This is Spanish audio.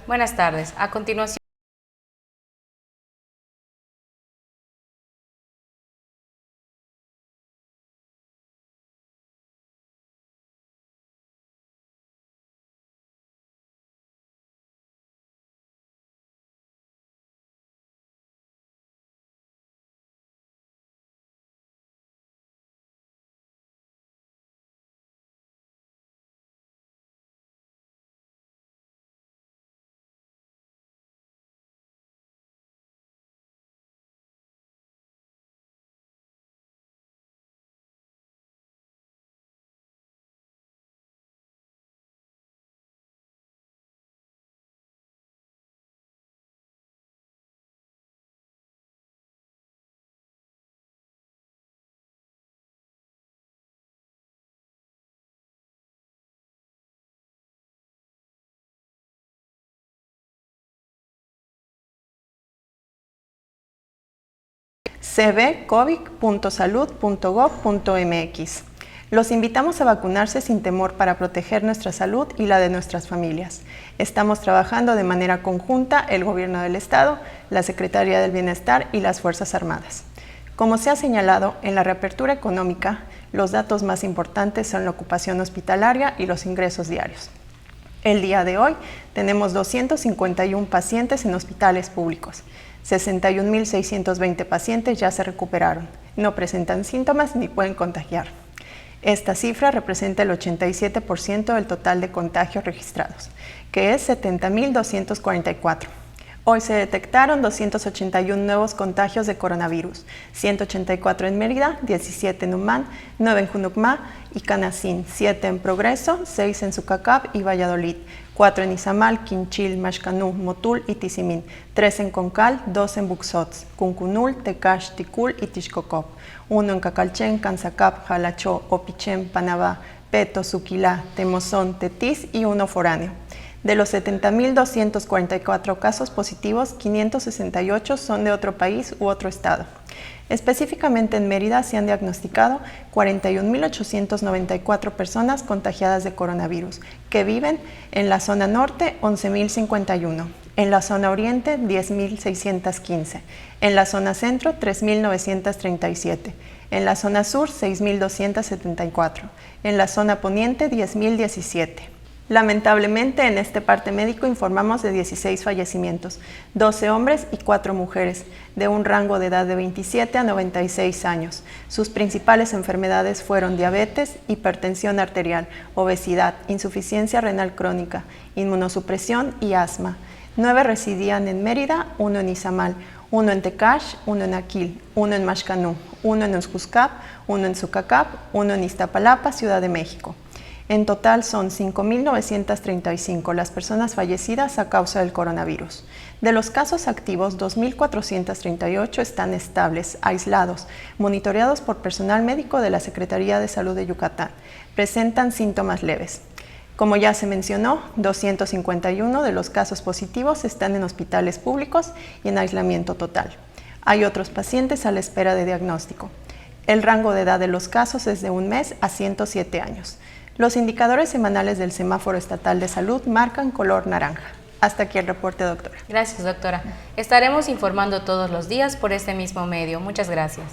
Buenas tardes. A continuación, cbcovic.salud.gov.mx. Los invitamos a vacunarse sin temor para proteger nuestra salud y la de nuestras familias. Estamos trabajando de manera conjunta el Gobierno del Estado, la Secretaría del Bienestar y las Fuerzas Armadas. Como se ha señalado, en la reapertura económica, los datos más importantes son la ocupación hospitalaria y los ingresos diarios. El día de hoy tenemos 251 pacientes en hospitales públicos. 61.620 pacientes ya se recuperaron, no presentan síntomas ni pueden contagiar. Esta cifra representa el 87% del total de contagios registrados, que es 70.244. Hoy se detectaron 281 nuevos contagios de coronavirus, 184 en Mérida, 17 en Umán, 9 en Junucmá y Canacín, 7 en Progreso, 6 en Sucacab y Valladolid, 4 en Izamal, Quinchil, Maxcanú, Motul y Tizimín, 3 en Concal, 2 en Buxots, Cuncunul, Tecash, Ticul y Tixcocop, 1 en Cacalchen, Canzacap, Jalachó, Opichén, Panabá, Peto, Suquilá, Temozón, Tetis y 1 foráneo. De los 70.244 casos positivos, 568 son de otro país u otro estado. Específicamente en Mérida se han diagnosticado 41.894 personas contagiadas de coronavirus, que viven en la zona norte 11.051, en la zona oriente 10.615, en la zona centro 3.937, en la zona sur 6.274, en la zona poniente 10.017. Lamentablemente, en este parte médico informamos de 16 fallecimientos, 12 hombres y 4 mujeres, de un rango de edad de 27 a 96 años. Sus principales enfermedades fueron diabetes, hipertensión arterial, obesidad, insuficiencia renal crónica, inmunosupresión y asma. 9 residían en Mérida, 1 en Izamal, 1 en Tecash, 1 en Aquil, 1 en Maxcanú, 1 en Uxcuscap, 1 en Sucacap, 1 en Iztapalapa, Ciudad de México. En total son 5.935 las personas fallecidas a causa del coronavirus. De los casos activos, 2.438 están estables, aislados, monitoreados por personal médico de la Secretaría de Salud de Yucatán. Presentan síntomas leves. Como ya se mencionó, 251 de los casos positivos están en hospitales públicos y en aislamiento total. Hay otros pacientes a la espera de diagnóstico. El rango de edad de los casos es de 1 mes a 107 años. Los indicadores semanales del Semáforo Estatal de Salud marcan color naranja. Hasta aquí el reporte, doctora. Gracias, doctora. Estaremos informando todos los días por este mismo medio. Muchas gracias.